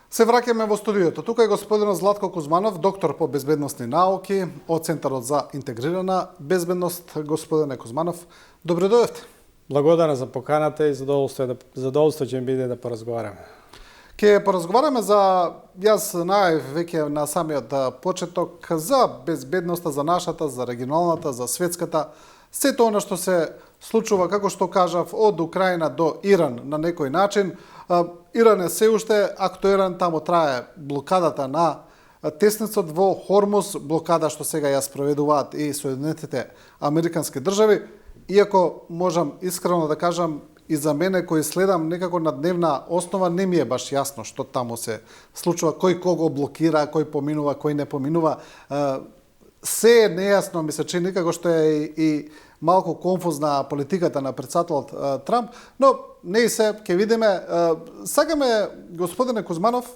Се враќаме во студиото. Тука е господинот Златко Кузманов, доктор по безбедносни науки од Центарот за интегрирана безбедност. Господине Кузманов, добре дојдовте. Благодарам за поканата и задоволство ќе ми биде да поразговараме. Ке поразговараме за, јас најав веќе на самиот почеток, за безбедноста, за нашата, за регионалната, за светската, сето она што се случува, како што кажав, од Украина до Иран на некој начин. Иран е се уште актуелен, таму трае блокадата на тесницот во Хормуз, блокада што сега ја спроведуваат и Соединетите Американски држави, иако можам искрено да кажам, и за мене кој следам некако на дневна основа, не ми е баш јасно што таму се случува, кој кого блокира, кој поминува, кој не поминува. Се е нејасно, ми се чини, како што е и малку конфузна политиката на председателот Трамп, но не и се, ќе видиме. Сакаме, господине Кузманов,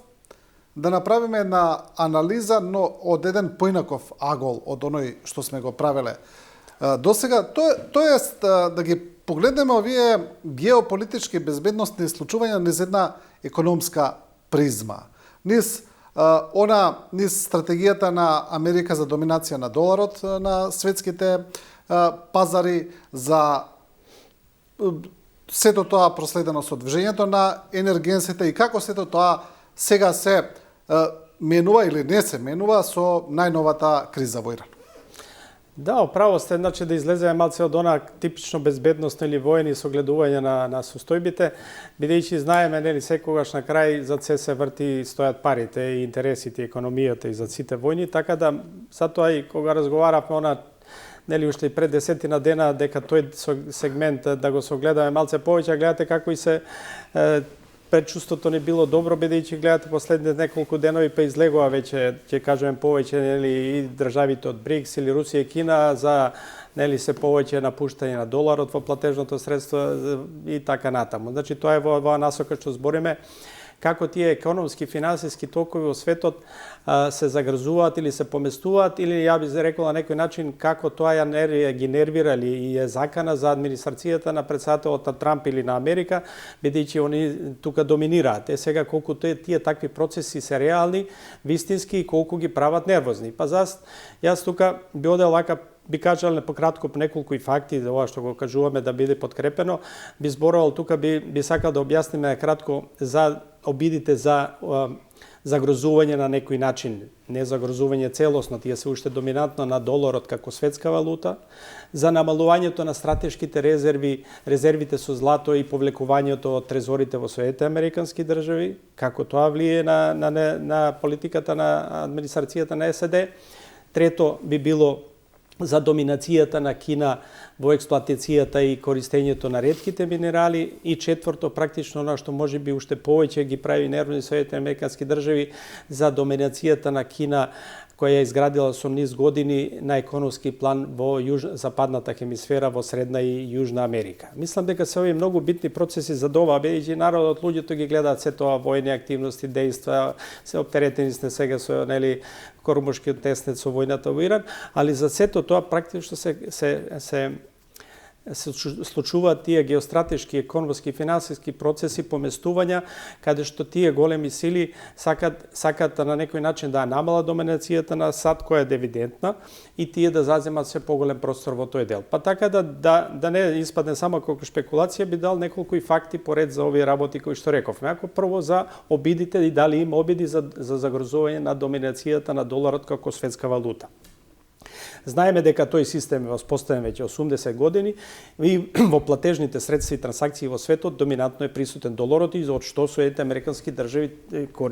да направиме една анализа, но од еден поинаков агол од оној што сме го правеле досега, тоест да ги погледнеме овие геополитички безбедносни случувања низ една економска призма. Низ стратегијата на Америка за доминација на доларот на светските пазари, за сето тоа проследено со движењето на енергенсите и како сето тоа сега се менува или не се менува со најновата криза во Иран. Да, управо сте, значи да излеземе малце од она типично безбедносно или воени согледување на состојбите, бидејќи знаеме, нели, секогаш на крај зад се врти стојат парите и интересите, економијата и зад сите војни, така да затоа и кога разговаравме она, нели, уште и пред 10 дена, дека тој сегмент да го согледаме малце повеќе, гледате како и се предчувството не било добро, бидејќи гледате последните неколку денови па излегува веќе, ќе кажеме повеќе, нели, и државите од БРИКС или Русија и Кина за, нели, се повеќе напуштање на доларот во платежното средство и така натаму. Значи тоа е во насока што збориме, како тие економски, финансиски токови во светот се загрзуваат или се поместуваат, или ја би рекол на некој начин како тоа ги нервира или е закана за администрацијата на председателот на Трамп или на Америка, бидејќи они тука доминираат. Сега колку тие такви процеси се реални, вистински и колку ги прават нервозни. Па јас тука би одел вака, би кажал непократко неколку и факти за ова што го кажуваме да биде подкрепено, би зборувал тука, би сакал да објасниме кратко за обидите за загрозување на некој начин, не загрозување целосно, тие се уште доминантно на доларот како светска валута, за намалувањето на стратешките резервите со злато и повлекувањето од трезорите во Соединетите Американски држави, како тоа влие на политиката на администрацијата на САД. Трето би било за доминацијата на Кина во експлоатацијата и користењето на ретките минерали, и четврто, практично на што може би уште повеќе ги прави нервни Соединетите Американски држави, за доминацијата на Кина која ја изградила со низ години на економски план во западната хемисфера, во Средна и Јужна Америка. Мислам дека се овие многу битни процеси за ова, бидејќи народот, луѓето ги гледаат се тоа, војни активности, дејства, се оптеретени сте сега со, нели, Кормушкиот теснет со војната во Иран, али за сето тоа практично се случуваат тие геостратешки, економски, финансиски процеси, поместувања, каде што тие големи сили сакат на некој начин да намала доминацијата на САД, која е евидентна, и тие да заземат се поголем простор во тој дел. Па така да не испадне само како шпекулација, би дал неколку и факти поред за овие работи кои што рековме. Ако прво за обидите и дали има обиди за загрозување на доминацијата на доларот како светска валута. Знаеме дека тој систем е воспоставен веќе 80 години и во платежните средства и трансакции во светот доминантно е присутен доларот, и од што Соединетите Американски држави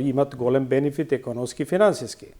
имат голем бенефит економски и финансиски.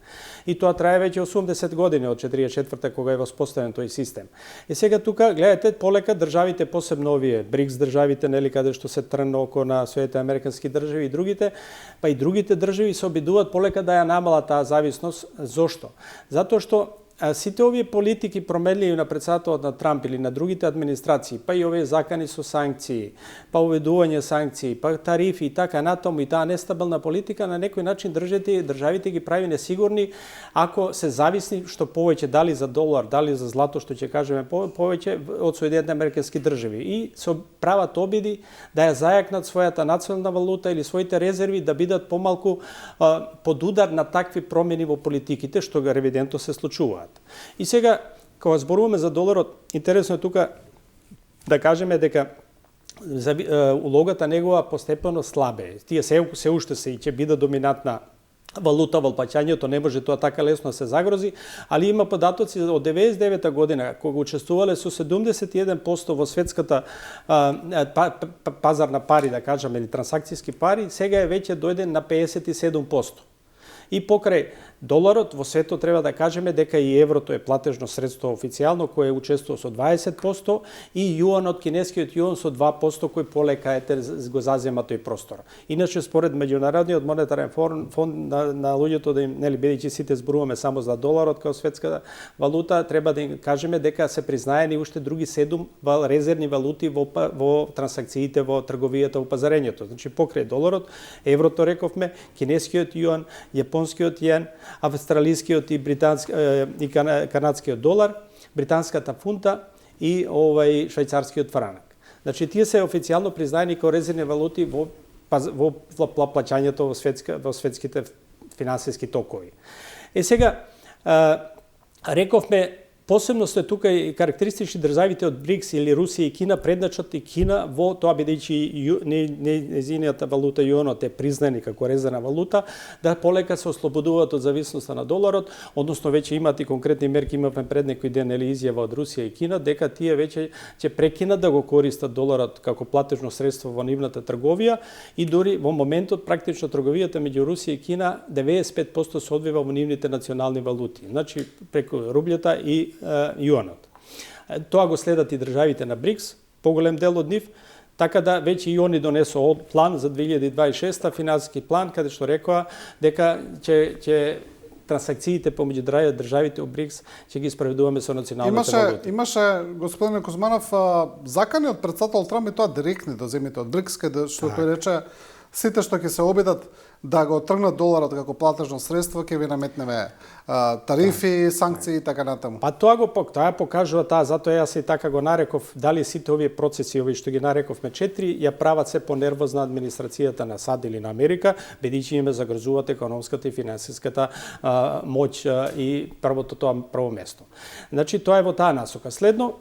И тоа трае веќе 80 години од 44-та кога е воспоставен тој систем. И сега тука гледате полека државите, посебно овие БРИКС државите, нели, каде што се трн око на Соединетите Американски држави и другите, па и другите држави се обидуваат полека да ја намалат таа зависност. Зошто? Затоа што сите овие политики променливи на председателот на Трамп или на другите администрации, па и овие закани со санкции, па уведување санкции, па тарифи и така натаму и таа нестабилна политика на некој начин државите ги прави несигурни ако се зависни што повеќе дали за долар, дали за злато, што ќе кажеме повеќе од Соединетите американски држави и со прават обиди да ја зајакнат својата национална валута или своите резерви да бидат помалку под удар на такви промени во политиките што го евидентно се случуваат. И сега, кога зборуваме за доларот, интересно е тука да кажеме дека улогата негова постепено слабе. Тие се уште се и ќе биде доминантна валута во плаќањето, не може тоа така лесно да се загрози, али има податоци од 99 година, кога учествувале со 71% во светската пазар на пари, да кажеме, или трансакцијски пари, сега е веќе дојден на 57%. И покрај доларот во светот треба да кажеме дека и еврото е платежно средство официјално кое учествува со 20% и јуанот, кинескиот јуан со 2% кој полека го зазема тој простор. Иначе според меѓународниот монетарен фонд на луѓето да им, нели, бидејќи сите зборуваме само за доларот како светска валута, треба да им кажеме дека се признаени уште други 7 резервни валути во трансакциите во трговијата во пазарењето. Значи покрај доларот, еврото рековме, кинескиот јуан, јапонскиот јен, австралискиот и и канадскиот долар, британската фунта и швајцарскиот франак. Значи тие се официјално признаени како резервни валути во плаќањето во светските финансиски токови. Сега рековме посебно се тука и карактеристични државите од БРИКС или Русија и Кина предначат и Кина во тоа бидејќи нејзинината валута јуанот е признани како резервна валута, да полека се ослободуваат од зависноста на доларот, односно веќе имаат и конкретни мерки, имавме пред некој ден или изјава од Русија и Кина дека тие веќе ќе прекинат да го користат доларот како платежно средство во нивната трговија и дури во моментот практично трговијата меѓу Русија и Кина 95% се одвива во нивните национални валути, значи преку рублјата и јуанот. Тоа го следат и државите на БРИКС, поголем дел од нив, така да веќе и они донесоа план за 2026 финансиски план, каде што рекоа дека ќе трансакциите помеѓу државите од БРИКС ќе ги спроведуваме со националните валути. Имаше господин Кузманов закани од председател Трамп и тоа директни да земите од БРИКС, каде што тој рече сите што ќе се обидат да го тргнат доларот како платежно средство, ќе ви наметнеме тарифи, санкции и така натаму. Па тоа покажува затоа јас и така го нареков, дали сите овие процеси, овие што ги нарековме 4, ја прават се понервозна администрацијата на САД или на Америка, бидејќи им загрозуваат економската и финансиската моќ и прво место. Значи тоа е во таа насока. Следно,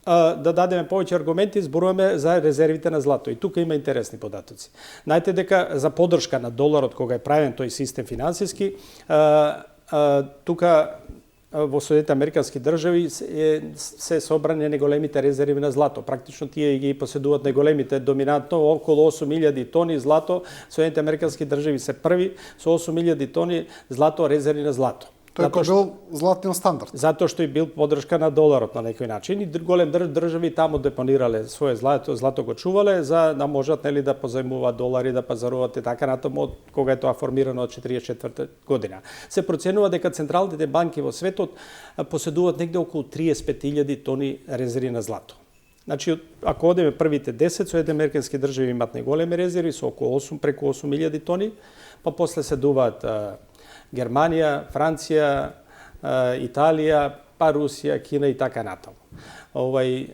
да дадеме повеќе аргументи, зборуваме за резервите на злато. И тука има интересни податоци. Знаете дека за поддршка на доларот кога е правен тој систем финансиски, тука во Соединетите американски држави се собрани неголемите резерви на злато. Практично тие ги поседуваат неголемите, доминантно околу 8.000 тони злато. Соединетите американски држави се први со 8.000 тони злато, резерви на злато. Тој бил златниот стандард. Затоа што и бил поддршка на доларот на некој начин и голем држави таму депонирале свое злато го чувале за да можат, нели, да позајмуваат долари, да пазаруваат и така натаму од кога е тоа формирано од 44 година. Се проценува дека централните банки во светот поседуваат негде околу 35.000 тони резерви на злато. Значи, ако одеме првите 10, Соединетите американски држави имаат најголеми резерви со околу преку 8.000 тони, па после следуваат Германија, Франција, Италија, па Русија, Кина и така натаму.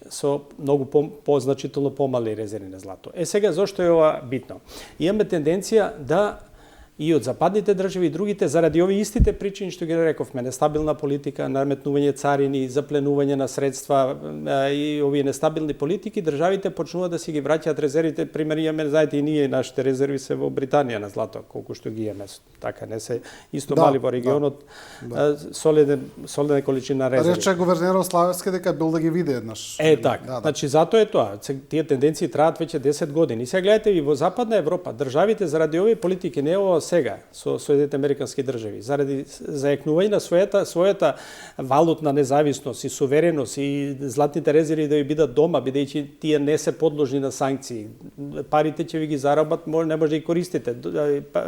Со многу позначително помали резерви на злато. Сега, зошто е ова битно? Имаме тенденција да и од западните држави и другите, заради овие истите причини што ги рековме, нестабилна политика, наметнување царини, запленување на средства и овие нестабилни политики, државите почнуваат да си ги враќаат резервите. Пример имаме, знаете, и ние нашите резерви се во Британија на злато, колку што ги имаме, така не се исто мали во регионот, солидна количина резерви. Рече гувернерот Славевски дека бил да ги види еднаш. Така. Значи затоа е тоа. Тие тенденции траат веќе 10 години. И сега гледате и во Западна Европа, државите заради овие политики, не ова сега со Соединетите Американски држави, заради заекнување на својата валутна независност и сувереност и златните резерви да ви бидат дома, бидејќи тие не се подложни на санкции. Парите ќе ви ги зарабат, не може да ги користите.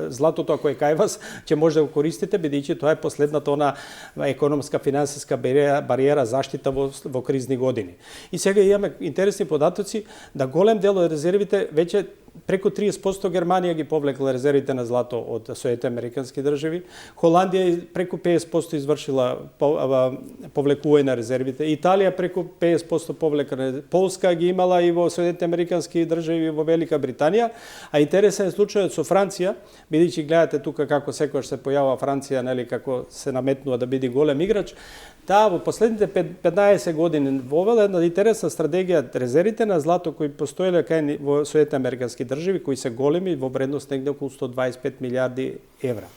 Златото ако е кај вас, ќе може да го користите, бидејќи тоа е последната она економска финансиска бариера заштита во кризни години. И сега имаме интересни податоци да голем дел од резервите веќе преку 30% Германија ги повлекла резервите на злато од Соединетите Американски држави. Холандија преку 50% извршила повлекување на резервите. Италија преку 50% повлекла. Полска ги имала и во Соединетите Американски држави и во Велика Британија. А интересен е случајот со Франција, бидејќи гледате тука како секогаш се појавува Франција, нели, како се наметнува да биде голем играч. Таа во последните 15 години вовела една интересна стратегија резервите на злато кои постоеле кај во Соединетите Американски држави, кои се големи во вредност негде околу 125 милиарди евра.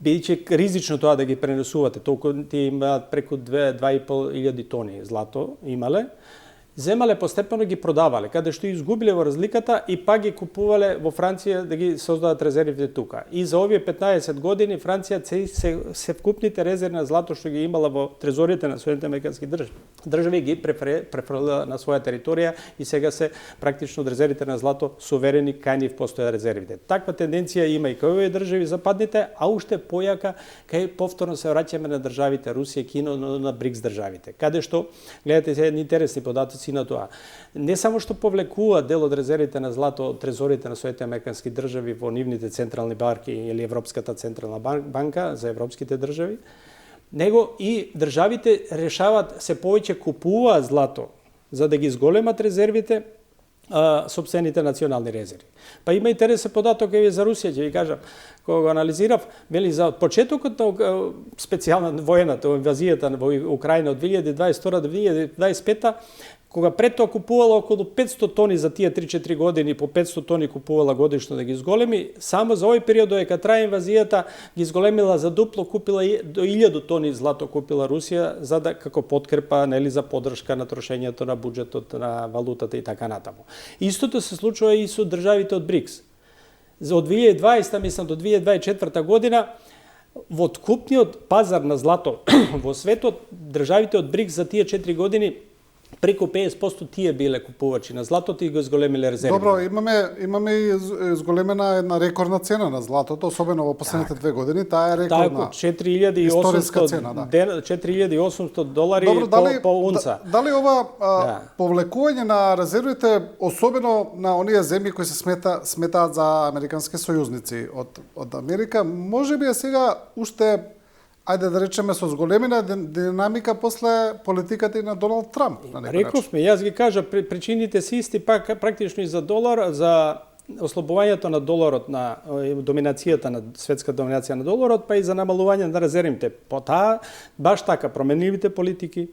Бидејќи ризично тоа да ги пренесувате, толку тие имаат преку 2.500 тони злато имале, земале постепено ги продавале, каде што изгубиле во разликата и пак ги купувале во Франција да ги создадат резервите тука. И за овие 15 години Франција се вкупните резерви на злато што ги имала во трезориите на Соединетите Американски држави ги префрлила на своја територија и сега се практично од резервите на злато суверени кај нив постојат резервите. Таква тенденција има и кај овие држави западните, а уште појака кај повторно се враќаме на државите Русија, Кина, на БРИКС државите. Каде што гледате се интересни податоци на тоа. Не само што повлекува дел од резервите на злато од трезорите на Соединетите Американски држави во нивните централни банки или Европската централна банка за европските држави, него и државите решават се повеќе купуваат злато за да ги зголемат резервите, сопствените национални резерви. Па има интересен податок и за Русија, ќе ви кажам, кога го анализирав, вели за почетокот на специјална воената инвазијата во Украина од 2022 до 2025, кога пред тоа купувала околу 500 тони за тие 3-4 години, по 500 тони купувала годишно да ги зголеми, само за овој период дека трае инвазијата ги зголемила за дупло, купила до 1000 тони злато купила Русија за да како подкрепа, нели, за поддршка на трошењето на буџетот, на валутата и така натаму. Истото се случува и со државите од БРИКС. Од 2020, мислам, до 2024 година, во откупниот пазар на злато во светот, државите од БРИКС за тие 4 години преку 50% тие биле купувачи на златото и го зголемиле резерви. Добро, имаме и зголемена една рекордна цена на златото, особено во последните 2 години, таа е рекордна. Така, 4800 цена, да. $4.800 Добро, по унца. Дали ова повлекување на резервите, особено на оние земји кои се сметаат за американски сојузници од Америка, може би е сега уште, ајде да речеме, со зголемена динамика после политиката и на Доналд Трамп. Рековме, јас ги кажа, причините се исти практично и за долар, за ослабувањето на доларот, на доминацијата на светска доминација на доларот, па и за намалување на резервите. По таа, баш така, променливите политики,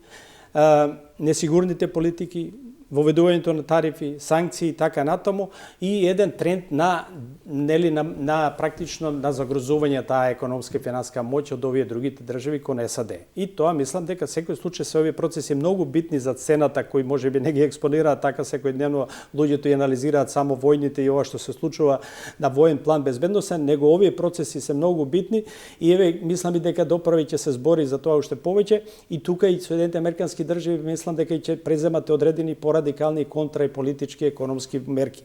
несигурните политики, воведувањето на тарифи, санкции и така натаму и еден тренд на практично на загрозување таа економска и финансиска моќ од овие другите држави кон САД. И тоа мислам дека секој случај се овие процеси многу битни за цената кои можеби не ги експонираат така секојдневно луѓето и анализираат само војните и ова што се случува на воен план безбедносен, него овие процеси се многу битни и еве мислам и дека доправи ќе се збори за тоа уште повеќе и тука и Соединетите Американски држави мислам дека ќе преземат одредени радикални контра и политички и економски мерки.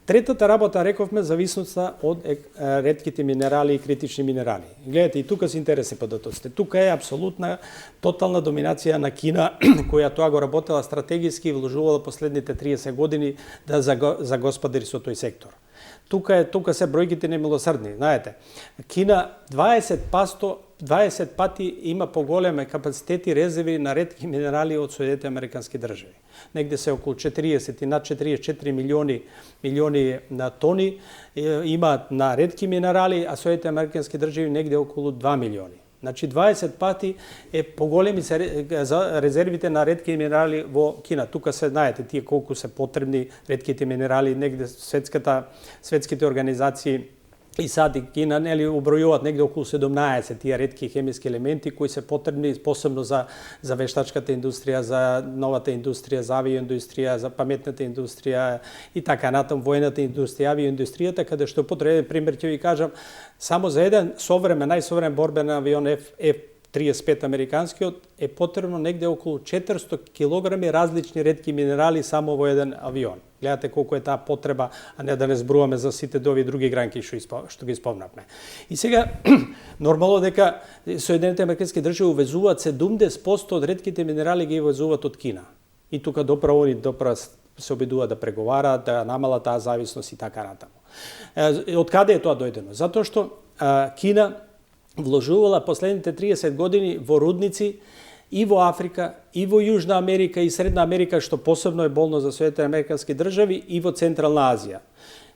Третата работа, рековме, зависноста од ретките минерали и критични минерали. Гледате, и тука се интересни податоците. Тука е апсолутна, тотална доминација на Кина, која тоа го работела стратегиски и вложувала последните 30 години да загосподари со тој сектор. Тука се бројките немилосрдни, знаете. Кина 20 пати има поголеми капацитети резерви на ретки минерали од Соединетите Американски држави. Негде се околу 40 и над 44 милиони на тони имаат на ретки минерали, а Соединетите Американски држави негде околу 2 милиони. Значи 20 пати е поголеми за резервите на ретки минерали во Кина. Тука се знаете тие колку се потребни ретките минерали, негде светските организации И сад и Кина убројуваат негде околу 17 тие ретки хемиски елементи кои се потребни посебно за вештачката индустрија, за новата индустрија, за авиоиндустрија, за паметната индустрија и така натаму, војната индустрија, авиоиндустријата, каде што потребен пример ќе ви кажам, само за еден најсовремен борбен авион F-35 американскиот е потребно негде околу 400 килограми различни ретки минерали само во еден авион. Гледате колку е таа потреба, а не да не зборуваме за сите дови други гранки што ги спомнавме. И сега, нормално дека Соединетите американски држави увезуваат 70% од ретките минерали ги увезуваат од Кина. И тука доправо се обидуваат да преговараат, да намалат таа зависност и така натаму. Од каде е тоа дојдено? Затоа што Кина вложувала последните 30 години во рудници и во Африка, и во Јужна Америка и Средна Америка, што посебно е болно за Соединетите американски држави, и во Централна Азија.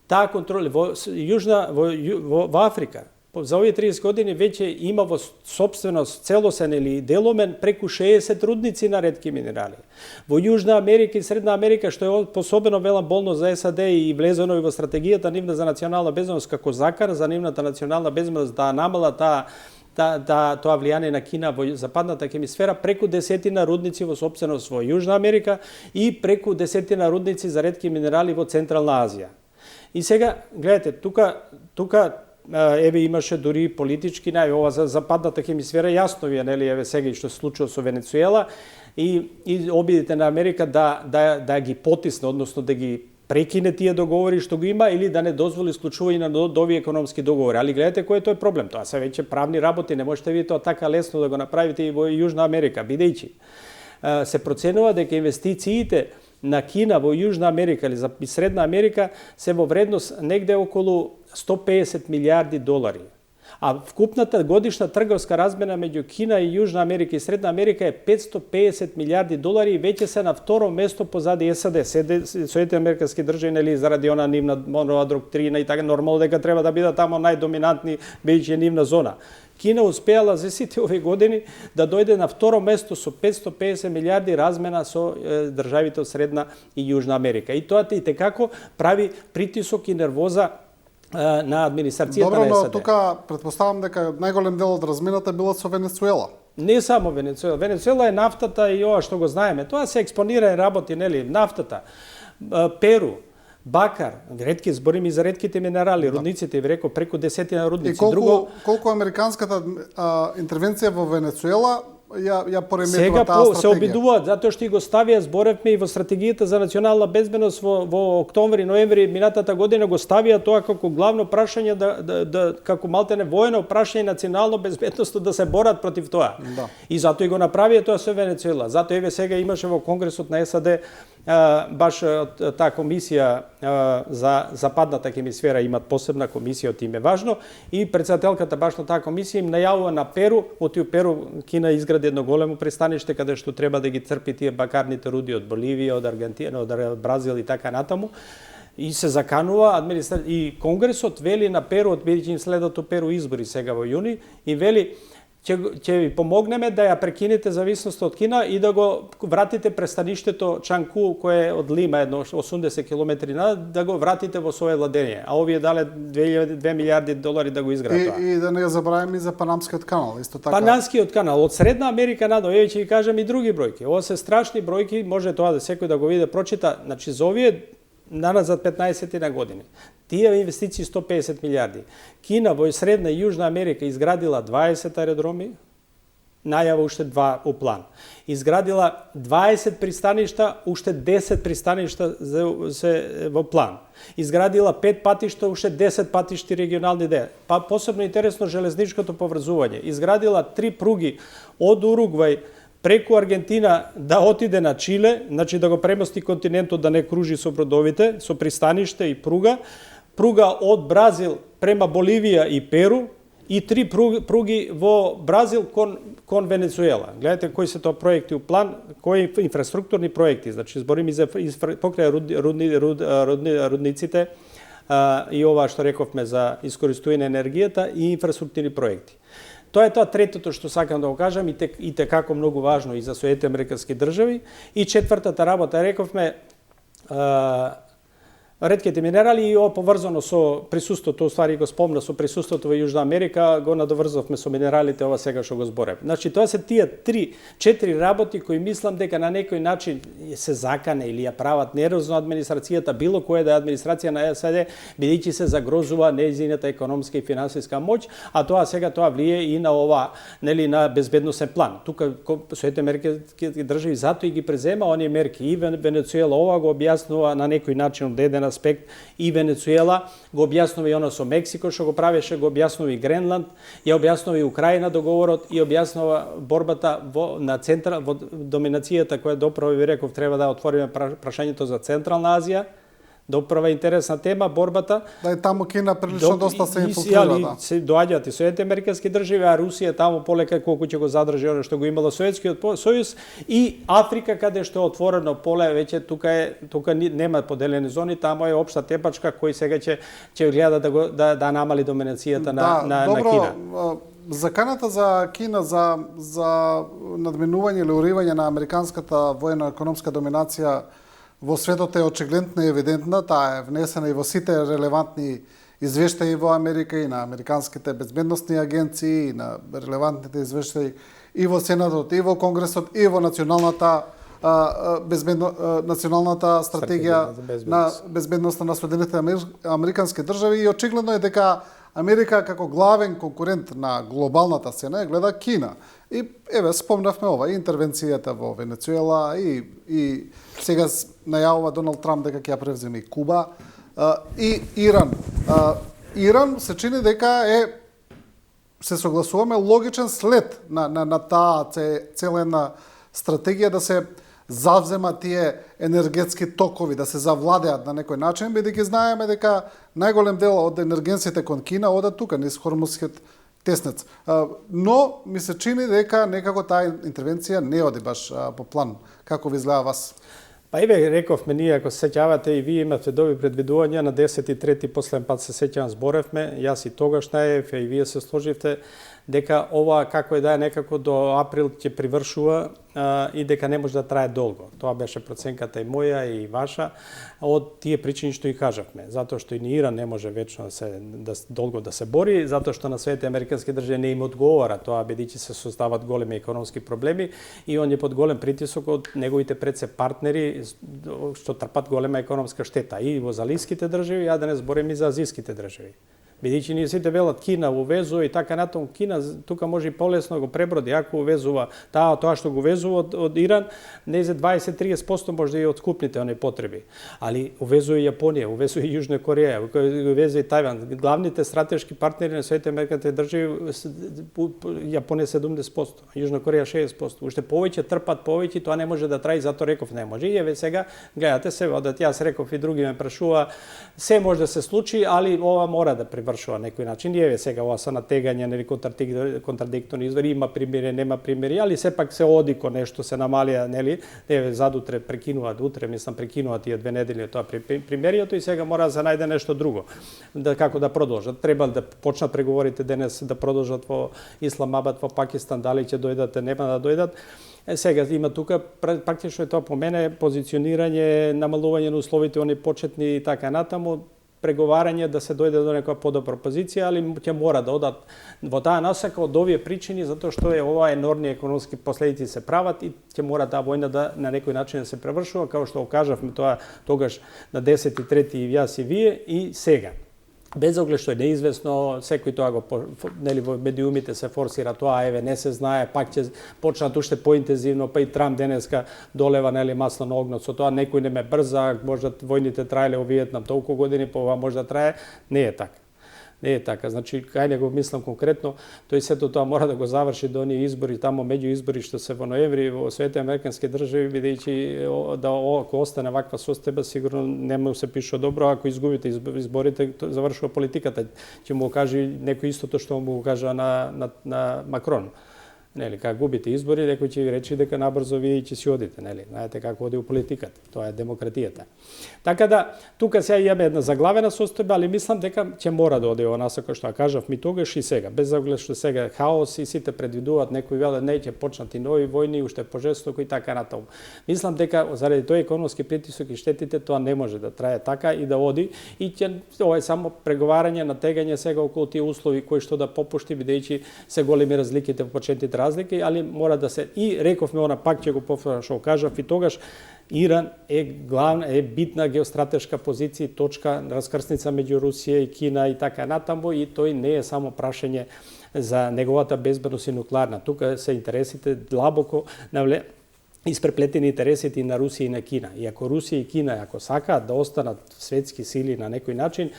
Таа контрола во Африка за овие 30 години веќе има во сопственост целосен или деломен преку 60 рудници на ретки минерали. Во Јужна Америка и Средна Америка, што е посебно велам болно за САД и влезено и во стратегијата нивна за национална безбедност како закар за нивната национална безбедност да намала тоа влијание на Кина во западната хемисфера преку десетина рудници во сопственост во Јужна Америка и преку десетина рудници за ретки минерали во Централна Азија. И сега, гледате, тука еве имаше дури политички ова за западната хемисфера, јасно ви е, нели, еве сега и што се случува со Венецуела и обидите на Америка да ги потисне, односно да ги прекине тие договори што го има или да не дозволи склучување на нови економски договори. Али гледате кој е тој проблем. Тоа се веќе правни работи, не можете ви тоа така лесно да го направите и во Јужна Америка, бидејќи се проценува дека инвестициите на Кина во Јужна Америка или за Средна Америка се во вредност негде околу 150 милиарди долари. А вкупната годишна трговска размена меѓу Кина и Јужна Америка и Средна Америка е 550 милиарди долари и веќе се на второ место позади САД. Соединетите американски држави, нели, заради она нивна Монрова доктрина и така, нормално дека треба да бидат тамо најдоминантни бидејќи е нивна зона. Кина успеала за сите овие години да дојде на второ место со 550 милиарди размена со државите од Средна и Јужна Америка. И тоа и текако прави притисок и нервоза на администрацијата на САД. Добро, но тука претпоставам дека најголем дел од размената била со Венецуела. Не само Венецуела. Венецуела е нафтата и ова што го знаеме. Тоа се експонира и работи, нели, нафтата. Перу, бакар, ретки зборим и за ретките минерали, рудниците, ви реков преку десетина рудници. И колку американската интервенција во Венецуела ја пореметува таа стратегија. Сега се обидуваат, затоа што и го ставија, зборевме и во стратегијата за национална безбедност во октомври, ноември минатата година го ставија тоа како главно прашање како малтене воено прашање национално безбедност да се борат против тоа. Да. И затоа и го направија тоа со Венецуела. Затоа еве сега имаше во Конгресот на САД баш таа комисија за западната хемисфера, имат посебна комисија, од име важно, и председателката баш на таа комисија им најавува на Перу, оти Перу Кина изгради едно големо пристаниште каде што треба да ги црпи тие бакарните руди од Боливија, од Аргентина, од Бразил и така натаму. И се заканува и Конгресот вели на Перу, бидејќи им следат у Перу избори сега во јуни, и вели ќе ви помогнеме да ја прекинете зависноста од Кина и да го вратите пристаништето Чанку, кое е од Лима, едно 80 километри да го вратите во свое владење. А овие дале 2 милиарди долари да го изградат тоа. И да не ја забравиме и за Панамскиот канал, исто така. Панамскиот канал од Средна Америка надо, еве ќе ви кажам и други бројки. Ова се страшни бројки, може тоа да секој да го види, прочита, значи за овие наназад 15 на години. Тие инвестиции 150 милиарди. Кина во Средна и Јужна Америка изградила 20 аеродроми, најава уште 2 у план. Изградила 20 пристаништа, уште 10 пристаништа во план. Изградила 5 патишта, уште 10 патишти регионални деја. Посебно интересно железничкото поврзување. Изградила 3 пруги од Уругвај преку Аргентина да отиде на Чиле, значи да го премести континентот да не кружи со бродовите, со пристаниште и пруга од Бразил према Боливија и Перу и 3 пруги во Бразил кон Венецуела. Гледате кои се тоа проекти у план, кои инфраструктурни проекти, значи зборим и за покрај рудниците и ова што рековме за искористување на енергијата и инфраструктурни проекти. Тоа е тоа третото што сакам да го кажам и како многу важно и за Соединетите американски држави. И четвртата работа, рековме, Ретките минерали и поврзано со присуството, ствари го спомна, со присуството во Јужна Америка, го надоврзавме со минералите, ова сега што го зборев. Значи, тоа се тие 3-4 работи кои мислам дека на некој начин се закане или ја прават нервозно администрацијата, било која да е администрација на САД, бидејќи се загрозува нејзината економска и финансиска моќ, а тоа сега тоа влие и на ова, нели, на безбедносен план. Тука Соединетите американски држави затоа и ги презема оние мерки. И Венецуела ова го објаснува на некој начин од еден аспект, и Венецуела го објаснува и оно со Мексико што го правеше, го објаснува и Гренланд, ја објаснува и Украина договорот, и објаснува борбата во доминацијата која доправо ви реков треба да отвориме прашањето за Централна Азија. Доправа интересна тема, борбата. Да, и таму Кина прилично доста се инфилтрира. Се доаѓаат и Соединетите американски држави, а Русија таму полека колку ќе го задржи оно што го имало Советскиот сојуз, и Африка каде што е отворено поле, веќе тука нема поделени зони, таму е општа тепачка кој сега ќе гледа да намали доминацијата на Кина. Заканата за Кина за надминување или уривање на американската воено-економска доминација во светот е очигледна и евидентна, таа е внесена и во сите релевантни извештаи во Америка и на американските безбедносни агенции, и на релевантните извештаи и во Сенатот, и во Конгресот, и во националната стратегија на безбедноста на Соединетите американски држави, и очигледно е дека Америка како главен конкурент на глобалната сцена гледа Кина. И еве спомнавме ова, интервенцијата во Венецуела, и сега најавува Доналд Трамп дека ќе ја превземе и Куба, и Иран. Иран се чини дека се согласуваме, логичен след на таа цела една стратегија да се завзема тие енергетски токови, да се завладеат на некој начин, бидејќи знаеме дека најголем дел од енергенците кон Кина одат тука, низ Хормузскиот теснец. Но ми се чини дека некако таа интервенција не оди баш по план. Како ви изгледа вас? Па еве рековме ние, ако се сеќавате и вие имате добри предвидувања, на 10.3. последен пат се сеќавам зборевме, јас и тогаш наев, и вие се сложивте дека ова како е да е некако до април ќе привршува и дека не може да трае долго. Тоа беше проценката и моја и ваша од тие причини што и кажавме, затоа што и ни Иран не може вечно долго да се бори, затоа што на Соединетите американски држави не им одговара тоа, бидејќи се создаваат големи економски проблеми и он е под голем притисок од неговите предсе партнери што трпат голема економска штета и во залиските држави, а да не зборим и за азиските држави. Бидејќи ние сите велат Кина увезува и така натаму, Кина тука може и полесно го преброди, ако увезува тоа што го увезува од Иран, не за 20-30% може да ја откупните оние потреби. Али увезува и Јапонија, увезува и Јужна Кореја, увезува и Тајван. Главните стратешки партнери на Соединетите американски држави, Јапонија 70%, Јужна Кореја 60%. Уште повеќе трпат повеќе, тоа не може да трае, затоа реков не може. И еве сега гледате се, одат јас реков и други ме прашува, се може да се случи, али ова мора да привршува некој начин. И еве сега ова са натегања, нели контрадикторни извори, има примери, нема примери, али сепак се оди ко нешто, се намалија, нели, еве задутре прекинуваат, утре мислам прекинуваат тие 2 недели тоа примеријето и сега мора да се најде нешто друго. Како да продолжат? Треба да почнат преговорите денес да продолжат во Исламабад, во Пакистан, дали ќе дојдат, нема да дојдат. Сега има тука практично е тоа по мене позиционирање, намалување на условите они почетни и така натаму, преговарање да се дојде до некоја подобра позиција, али ќе мора да одат во таа насока од овие причини, затоа што ова енормни економски последици се прават и ќе мора таа војна да на некој начин да се превршува, како што кажавме тоа тогаш на 10.3. и јас и вие и сега. Без оглед што е неизвестно, секој тоа го, нели, во медиумите се форсира тоа, еве не се знае, пак ќе почнат уште поинтензивно, па и Трамп денеска долева, нели, масло на огнот со тоа, некој не ме брза, може војните траеле во Виетнам толку години, па ова може да трае, не е така. Не е така. Значи, кај не го мислам конкретно, тој сето тоа мора да го заврши до оние избори, тамо меѓу избори што се во ноември во Соединетите американски држави, бидејќи да ако остане ваква состојба, сигурно нема се пишува добро, ако изгубите изборите, завршува политиката. Ќе му кажи некој истото што му кажа на Макрон. Нели, кога губите избори, некој ќе ви рече дека набрзо вие ќе си одите, нели? Знаете како оди у политиката. Тоа е демократијата. Така да тука сега имаме една заглавена состојба, али мислам дека ќе мора да оди ова насока што кажав ми тогаш и сега, без оглед што сега е хаос и сите предвидуваат, некои велат не ќе почнат и нови војни, уште пожестоко и така натаму. Мислам дека заради тој економски притисок и штетите тоа не може да трае така и да оди и ова е само преговарање, натегање сега околу тие услови кои што да попушти бидејќи се големи разликите во почетните разлики, али мора да се и рековме она пак ќе го повторам што кажав и тогаш Иран е битна геостратешка позиција, точка раскрсница меѓу Русија и Кина и така натаму и тој не е само прашање за неговата безбедност и нуклеарна. Тука се интересите длабоко испреплетени интересите и на Русија и на Кина. И ако Русија и Кина, ако сакаат да останат светски сили на некој начин,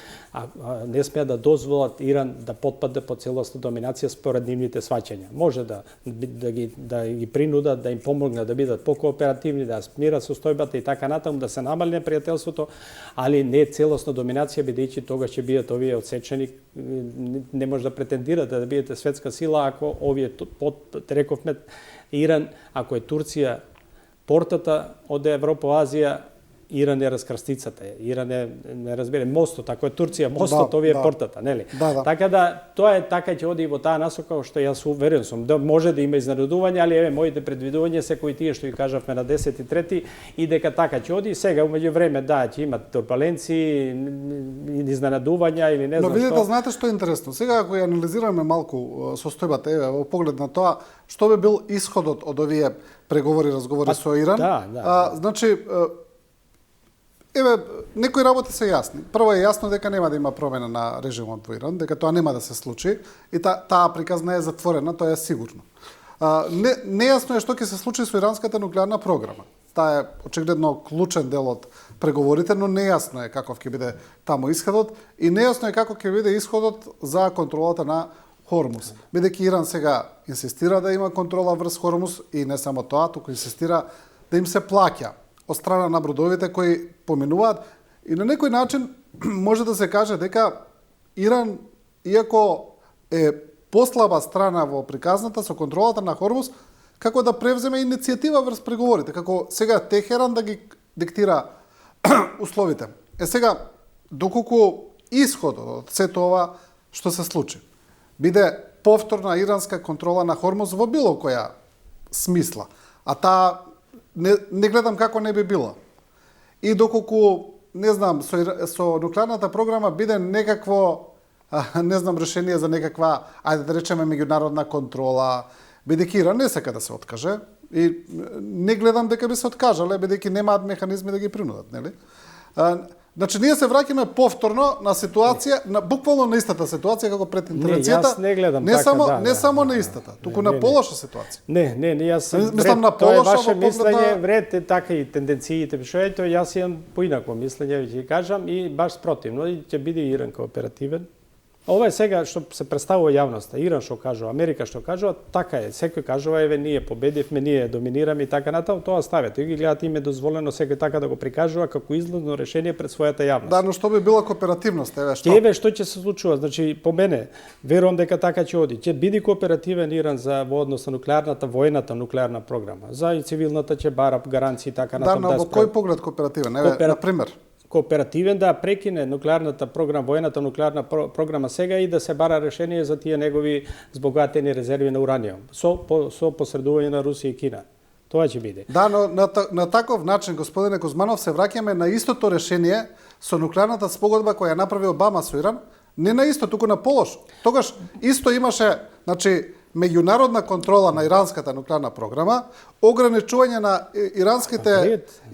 не смеат да дозволат Иран да потпадне под целосна доминација според нивните сваќања. Може да ги принудат, да им помогнат да бидат покооперативни, да смират состојбата и така натаму, да се намали непријателството, али не целосна доминација, бидејќи тогаш ќе бидат овие отсечени, не може да претендирате да бидете светска сила ако овие рековме Иран, ако е Турција портата од Европа, Азија, Иран е раскрстицата. Иран е, не разбере, мостот, ако е Турција мостот, овие е портата, нели? Така да, тоа е така ќе оди и во таа насока, што јас уверен сум, да може да има изненадување, али еве моите предвидувања се кои тие што ги кажавме на 10.3 и дека така ќе оди. Сега умеѓу време ќе имат турбуленции, изненадувања или не знам што. Но видите, знаете што е интересно. Сега ако ја анализираме малку состојбата, еве во поглед на тоа, што би бил исходот од овие преговори, разговори со Иран? Значи, еве, некои работи се јасни. Прво е јасно дека нема да има промена на режимот во Иран, дека тоа нема да се случи и таа приказна е затворена, тоа е сигурно. Нејасно е што ќе се случи со иранската нуклеарна програма. Таа е очигледно клучен дел од преговорите, но нејасно е каков ќе биде таму исходот и нејасно е како ќе биде исходот за контролата на Хормуз. Бидејќи Иран сега инсистира да има контрола врз Хормуз и не само тоа, туку инсистира да им се плаќа од страна на бродовите кои поминуваат и на некој начин може да се каже дека Иран, иако е послаба страна во приказната со контролата на Хормуз, како да превземе иницијатива врз преговорите, како сега Техеран да ги диктира условите. Сега, доколку исходот од сето ова што се случи, биде повторна иранска контрола на Хормуз во било која смисла, а таа не гледам како не би била. И доколку, не знам, со нуклеарната програма биде некакво, не знам, решение за некаква, ајде да речеме, меѓународна контрола, бидејќи Иран не сака да се откаже, и не гледам дека би се откажале, бидејќи немаат механизми да ги принудат, нели? Значи, ние се враќаме повторно на ситуација, буквално на истата ситуација како пред интервенцијата. Не, јас не гледам така, не само на истата, туку на полоша ситуација. Не, јас мислам на полоша тоа е ваше во мислење, вред е така и тенденциите, што јас имам поинако мислење, ќе кажам, и баш спротивно, и ќе биде Иран кооперативен. Ова е сега што се представува јавноста. Иран што кажува, Америка што кажува, така е. Секој кажува, еве, ние победивме, ние доминираме и така натаму, тоа ставете. И ги гледате, им е дозволено секој така да го прикажува како излазно решение пред својата јавност. Да, но што би била кооперативност, еве што? Еве што ќе се случува, значи по мене, верувам дека така ќе оди. Ќе биде кооперативен Иран за во однос на нуклеарната, воената нуклеарна програма. За и цивилната ќе бара гаранции така натаму. Да, но во кој поглед кооперативен? Еве, на пример. Кооперативен да прекине нуклеарната програма, воената нуклеарна програма сега и да се бара решение за тие негови збогатени резерви на ураниум со посредување на Русија и Кина. Тоа ќе биде. Да, но на таков начин, господине Кузманов, се враќаме на истото решение со нуклеарната спогодба која направи Обама со Иран, не на исто, туку на полош. Тогаш исто имаше, значи, меѓународна контрола на иранската нуклеарна програма, ограничување на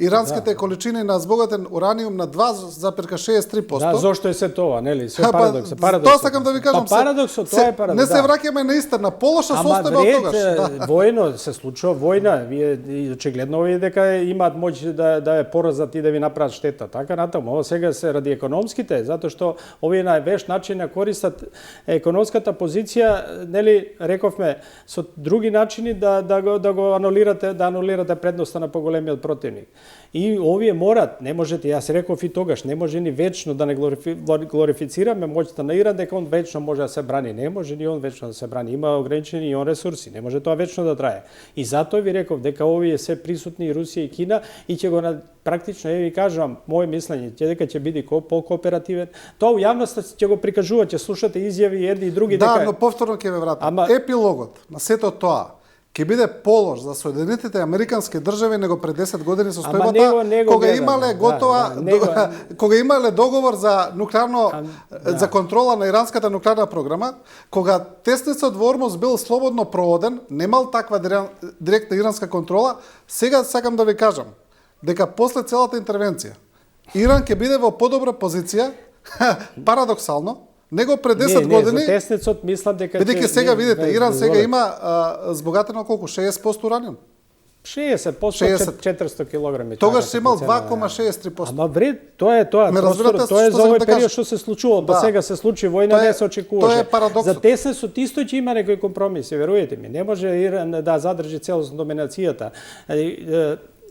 иранските количини на збогатен ураниум на 2,63%. Да, зошто е се тоа, нели? Се парадокс. Тоа сакам да ви кажам. Парадоксот, тоа е парадокс. Не се враќаме на иста, на полоша состојба од тогаш. Војно се случува војна, вие очигледно овие дека имаат моќ да ја поразат и да ви направат штета, така натаму. Ова сега се ради економските, затоа што овие на веш начин користат економската позиција, нели, рековме со други начини да го анулирате предноста на поголемиот противник. И овие морат, не можете, јас реков и тогаш, не може ни вечно да не глорифицираме моќта на Иран дека он вечно може да се брани. Не може ни он вечно да се брани. Има ограничени и он ресурси, не може тоа вечно да трае. И затоа ви реков дека овие се присутни и Русија и Кина и ќе го практично, ви кажувам, моје мислење, дека ќе биде покооперативен. Тоа у јавноста ќе го прикажува, ќе слушате изјави едни и други дека... Да, но повторно ќе ве вратам. Епилогот на сето тоа ќе биде полож за Соединетите Американски држави него пред 10 години со стојбата, кога имале готова, кога имале договор за нуклеарно за контрола на иранската нуклеарна програма, кога тесницот во Ормуз бил слободно проводен, немал таква директна иранска контрола. Сега сакам да ви кажам дека после целата интервенција Иран ќе биде во подобра позиција, парадоксално, него пред 10 години. За тесницот мислам дека бидејќи сега видите, Иран сега има збогатено колку 60% ураниум. 60% 400 килограми. Тогаш се имал 2,63%. Ама вред, тоа е тоа за овој период што се случува, па сега се случи војна, не се очекуваше. Тоа е парадоксот. За тесницот исто ќе има некои компромиси, верујете ми. Не може Иран да задржи целосно доминацијата.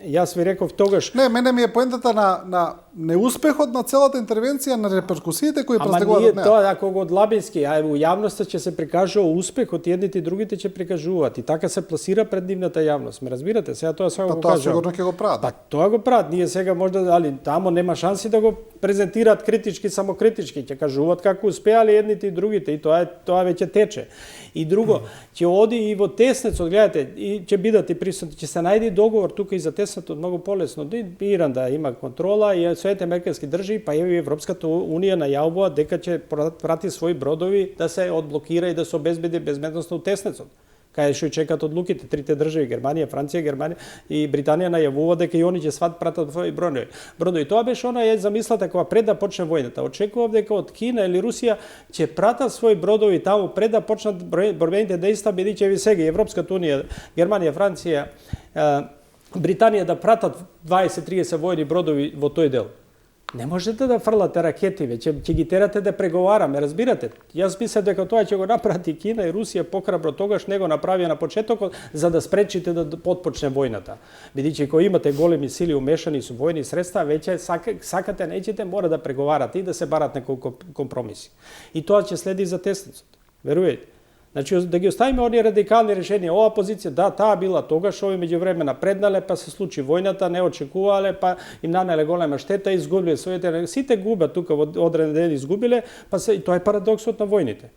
Јас ви реков тогаш... Не, мене ми е поентата на неуспехот на целата интервенција, на реперкусиите кои преследуваат од неа. Тоа, ако го од Лабински, а у јавноста ќе се прикажува успехот, едните и другите ќе прикажуваат. И така се пласира пред нивната јавност. Ме разбирате? Сега тоа сега го кажувам. Тоа сигурно ќе го прават. Па тоа го прават. Ние сега можда, али тамо нема шанси да го презентираат критички, само критички. Ќе кажуваат како успеале едните и другите. И тоа веќе тече. И друго, ќе оди и во тесницот, гледате, и ќе бидат и присутни, ќе се најде договор тука и за тесницот многу полесно. Иран да има контрола и Соединените Американски држави, па и Европската унија најавува дека ќе прати своји бродови да се одблокира и да се обезбеди безбедност на тесницот. Кај што чекаат одлуките, трите држави, Германија, Франција, Германија и Британија најавува дека и они ќе пратат своји бродови. Тоа беше она замислата кога пред да почне војната. Очекував дека од Кина или Русија ќе пратат своји бродови таму пред да почнат борбените дејства, бидејќи ви сега Европската унија, Германија, Франција, Британија да пратат 20-30 војни бродови во тој дел. Не можете да фрлате ракети, ќе ги терате да преговараме, разбирате? Јас мислам дека тоа ќе го направи Кина и Русија покрабро, тогаш не го направија на почетокот за да спречите да потпочне војната. Бидејќи кога имате големи сили умешани со војни средства, веќе сакате неќете мора да преговарате и да се барат неколку компромиси. И тоа ќе следи за тесницот. Верујете. Значи, да ги оставиме оние радикални решенија, ова позиција, да, таа била тогаш, ови меѓувреме напреднале, па се случи војната, не очекувале, па им нанеле голема штета, изгубиле своите, сите губат тука во одреден ден изгубиле, па и тоа е парадоксот на војните.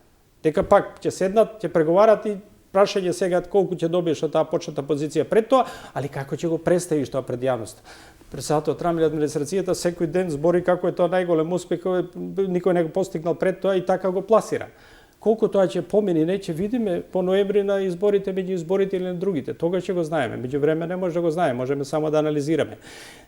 Дека пак ќе седнат, ќе преговарат и прашање сега колку ќе добиеш од таа почната позиција пред тоа, али како ќе го представиш тоа пред јавноста. Председател Трамп или администрацијата секој ден збори како е тоа најголем успех, никој не го постигнал пред тоа и така го пласира. Колку тоа ќе помини, не ќе видиме по ноември на изборите, меѓу изборите или на другите. Тогаш ќе го знаеме. Меѓувреме не може да го знаеме, можеме само да анализираме.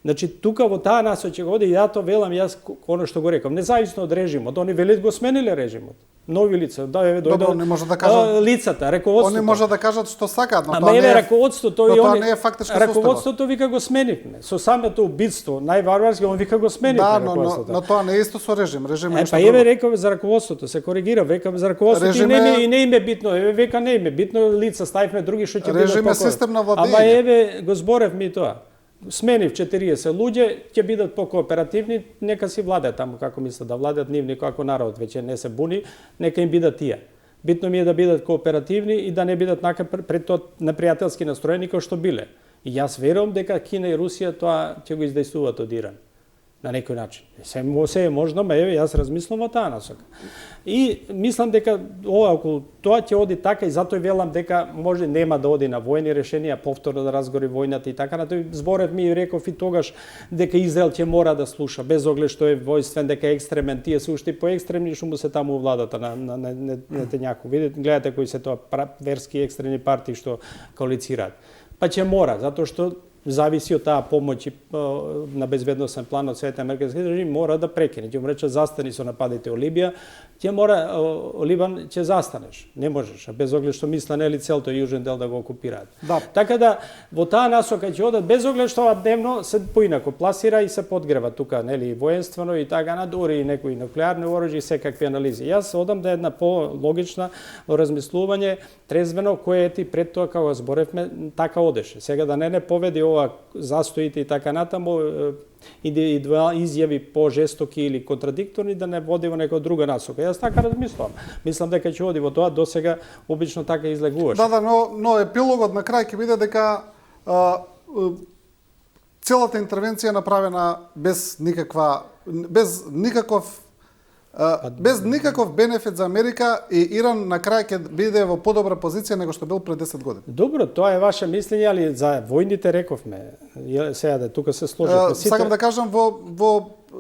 Значи, тука во таа насока ќе го оди, јато велам, јас оно што го рекам, независно од режимот, они велат го смениле режимот. Нови лица, Добро, не може да кажат лицата, раководството. Они може да кажат што сакаат, но тоа не е раководството и они не е фактички состојба. Раководството вика го сменивме. Со самото убиство, најварварски, он вика го сменивме. Да, но тоа не е исто со режим. Режим е нешто друго. Па рекаме за раководството, се коригира, векаме за раководството и не им е битно, века не им е битно, лица ставивме други што ќе бидат режим е систем на владење. Ама го зборевме и тоа. Сменив 40 луѓе, ќе бидат покооперативни, нека си владеат таму како мислат да владеат, нив никој ако народ веќе не се буни, нека им бидат тие. Битно ми е да бидат кооперативни и да не бидат пред тоа непријателски настроени како што биле. И јас верувам дека Кина и Русија тоа ќе го издејствуваат од Иран. На некој начин. Се е можно, ма еве јас размислам во таа насока. И мислам дека околу тоа ќе оди така и затоа велам дека може нема да оди на војни решенија, повторно да разгори војната и така. На тој зборев ми реков и тогаш дека Израел ќе мора да слуша, без оглед што е војствен, дека е екстремен, тие се уште поекстремни што му се таму владата на Нетањаху. Видите, гледате кои се тоа верски екстремни партии што коалицираат. Па ќе мора, затоа што зависи од таа помоќ на безбедносен план од Северните американски држави, мора да прекине. Ќе му рече застани со нападите во Либија, ќе мора Ливан ќе застанеш. Не можеш, без оглед што мисла нели целото јужен дел да го окупираат. Да. Така да во таа насока ќе одат без оглед што дневно се поинако пласира и се подгрева тука нели военствено и така надори и некои нуклеарни оружји и секакви анализи. Јас одам да една по-логична размислување, трезвено, кое ти пред тоа како зборевме така одеше. Сега да не поведи ова застоите и така натаму индивидуални изјави по-жестоки или контрадикторни да не води во некоја друга насока. Јас така размислувам. Мислам дека ќе оди во тоа, досега обично така излегуваше. Да, но епилогот на крај ќе биде дека целата интервенција е направена без никаков бенефит за Америка и Иран на крај ќе биде во подобра позиција него што бил пред 10 години. Добро, тоа е ваше мислење, али за војните рековме. Сега да тука се сложиме сите. Сакам да кажам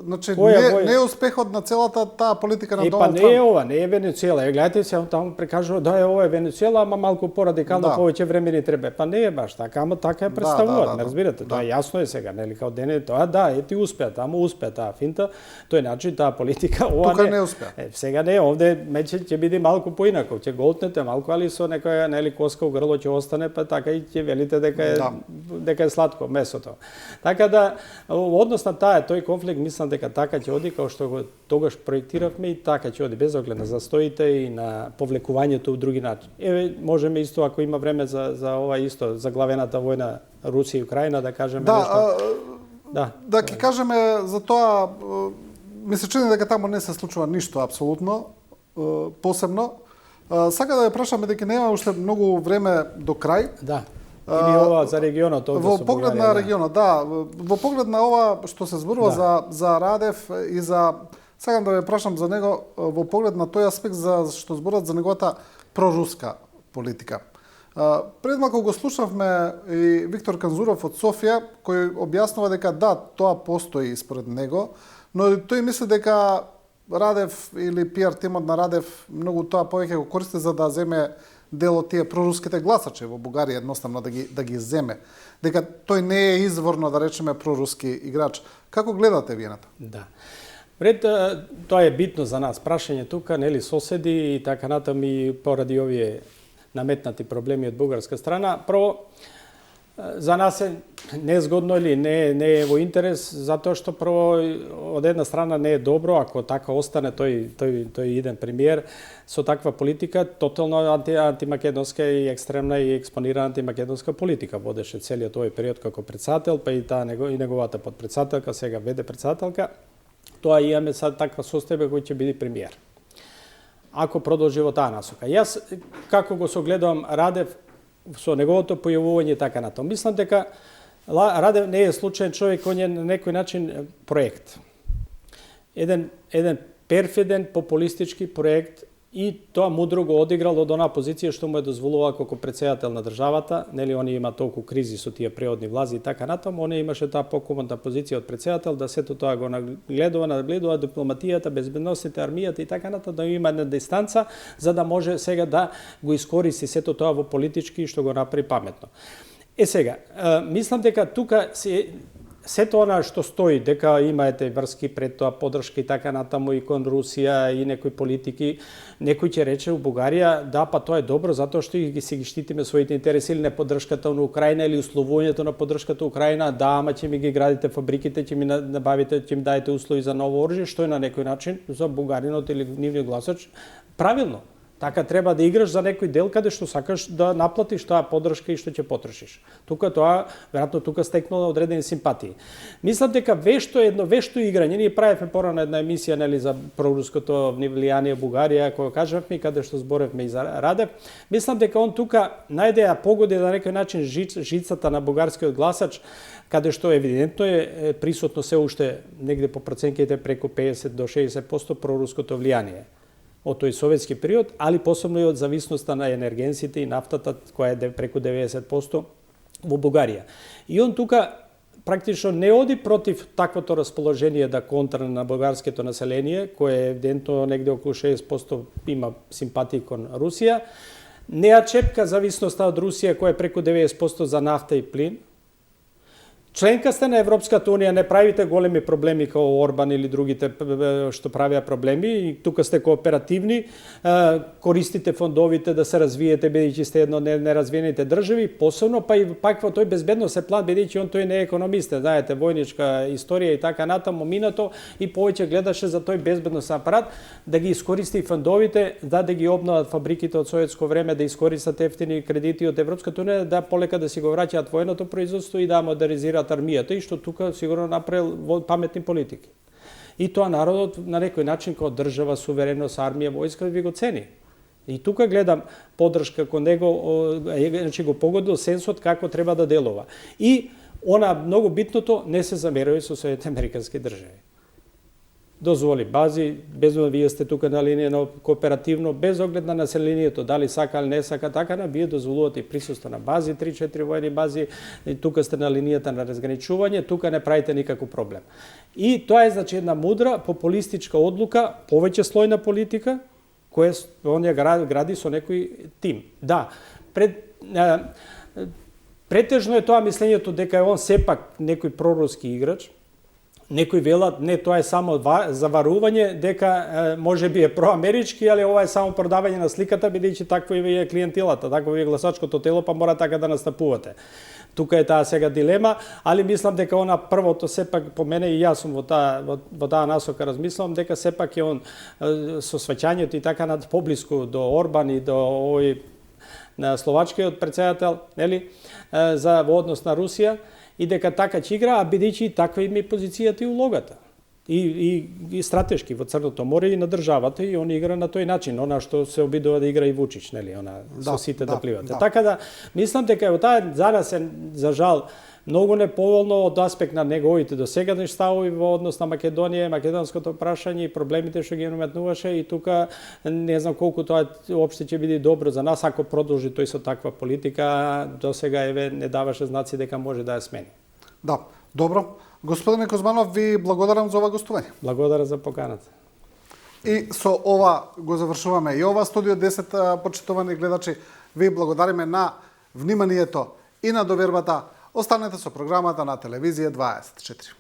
значи не е успехот на целата таа политика на Доналд Трамп. Па не е ова, не е Венецуела. Гледате се таму прикажува да е ова е Венецуела, ама малку порадикално повеќе време ни треба. Па не е баш така, ама така е представуваат, ме разбирате. Тоа јасно е сега, нели као дене тоа ети успеа, таму успеа таа финта, тој начин таа политика, ова тука не успеа. Сега не, овде меќе ќе биде малку поинако, ќе голтнете малку, али со некоја нели коска у грло ќе остане, па така и ќе велите дека е сладко месото. Така да во однос на тој конфликт мислам дека така ќе оди како што го тогаш проектиравме и така ќе оди без оглед на застоите и на повлекувањето во други начини. Еве можеме исто ако има време за ова исто заглавената војна Русија и Украина да кажеме нешто. Да ќе кажеме за тоа, ми се чини дека таму не се случува ништо апсолутно посебно. Сака да ја прашаме дека нема уште многу време до крај. Да. Или ова за регионот овде во поглед на регионот, да, во поглед на ова што се зборува за Радев и за сакам да ве прашам за него во поглед на тој аспект за што зборат за неговата проруска политика. Пред малку го слушавме и Виктор Канзуров од Софија кој објаснува дека да, тоа постои според него, но тој мисли дека Радев или пиар тимот на Радев многу тоа повеќе го користи за да земе дел од тие проруските гласачи во Бугарија едноставно да ги земе. Дека тој не е изворно, да речеме, проруски играч. Како гледате вие на тоа? Да. Пред тоа е битно за нас. Прашање тука, нели соседи и така натаму и поради овие наметнати проблеми од бугарска страна. Прво, за нас е незгодно или не е во интерес, затоа што прво од една страна не е добро ако така остане тој иден премиер со таква политика, тотално антимакедонска и екстремна и експонирана антимакедонска политика водеше целиот овој период како председател, па и неговата подпредседателка, сега веде председателка. Тоа имаме сад таква состојба кој ќе биде премиер. Ако продолжи во таа насока. Јас како го согледувам Радев со неговото појавување и така натаму. Мислам дека Радев не е случаен човек, кој е на некој начин проект. Еден перфиден популистички проект и тоа мудро го одиграл од онаа позиција што му е дозволува како председател на државата, нели они има толку кризи со тие преодни влази и така натаму, он имаше таа покомандна позиција од председател да сето тоа го нагледува дипломатијата, безбедноста, армијата и така натаму, да има една дистанца за да може сега да го искористи сето тоа во политички што го направи паметно. Сега, мислам дека тука сето она што стои, дека имаете врски пред тоа, подршка и така натаму и кон Русија и некои политики, некој ќе рече у Бугарија, да, па тоа е добро, затоа што ги штитиме своите интереси или не поддршката на Украина или условувањето на поддршката Украина, да, ама ќе ми ги градите фабриките, ќе ми набавите, ќе ми даете услови за ново оружје, што е на некој начин за бугаринот или нивниот гласач правилно. Така треба да играш за некој дел каде што сакаш да наплатиш таа поддршка и што ќе потрошиш. Тука тоа, веројатно тука стекнало одредени симпатии. Мислам дека вешто играње, ние правевме порано една емисија нели за проруското влијание Бугарија, која кажавме каде што зборевме и за Радев. Мислам дека он тука најде ја погоди на некој начин жицата на бугарскиот гласач, каде што евидентно е присутно се уште негде по проценките преку 50 до 60% проруското влијание од тој советски период, али посебно и од зависноста на енергенсите и нафтата, која е преку 90% во Бугарија. И он тука практично не оди против таквото расположение да контра на бугарското население, кое е евидентно негде околу 60% има симпатии кон Русија, не ја чепка зависноста од Русија, која е преку 90% за нафта и плин, Членка сте на Европската унија, не правите големи проблеми како Орбан или другите што правеа проблеми, и тука сте кооперативни, користите фондовите да се развиете, бидејќи сте едно неразвиените држави, посебно па и пак во тој безбедносен план, бидејќи он тој не е економист, знаете, војничка историја и така натаму минато, и повеќе гледаше за тој безбедносен апарат да ги искористи фондовите, да ги обноват фабриките од советско време, да искористат ефтини кредити од Европската унија, да полека да си го враќаат военото производство и да модернизираат армијата, и што тука сигурно направил паметни политики. И тоа народот на некој начин како држава, сувереност, армија, војска ви го цени. И тука гледам поддршка кон него, значи го погодил сенсот како треба да делува. И она многу битното, не се замерува со Соединените американски држави. Дозволи бази, без да вие сте тука на линија на кооперативно, без оглед на населението, дали сака или не сака, така на вие дозволувате и присуство на бази, 3-4 војни бази, и тука сте на линијата на разграничување, тука не правите никаков проблем. И тоа е значи една мудра популистичка одлука, повеќе слојна политика, која он ја гради со некој тим. Да, претежно е тоа мислењето дека он сепак некој проруски играч. Некои велат, не, тоа е само заварување, дека може би е проамерички, али ова е само продавање на сликата, бидејќи такво е клиентилата, такво е гласачкото тело, па мора така да настапувате. Тука е таа сега дилема, али мислам дека она првото сепак по мене, и јас сум во таа насока размислам, дека сепак е он со сваќањето и така над поблиску до Орбан и до овој на словачкиот претседател, нели, за во однос на Русија, и дека така ќе игра, а бидејќи таква им е позицијата и улогата. И стратешки во Црното море и на државата, и он игра на тој начин, она што се обидува да игра и Вучич, нели, она со сите да пливате. Да. Така да мислам дека во таа за нас е за жал многу неповолно од аспект на неговите досегашни ставови во однос на Македонија, македонското прашање и проблемите што ги наметнуваше, и тука не знам колку тоа уопште ќе биде добро за нас ако продолжи тој со таква политика, досега еве не даваше знаци дека може да ја смени. Да, добро. Господине Кузманов, ви благодарам за ова гостување. Благодарам за поканата. И со ова го завршуваме и ова Студио 10, почитувани гледачи. Ви благодариме на вниманието и на довербата. Останете со програмата на Телевизија 24.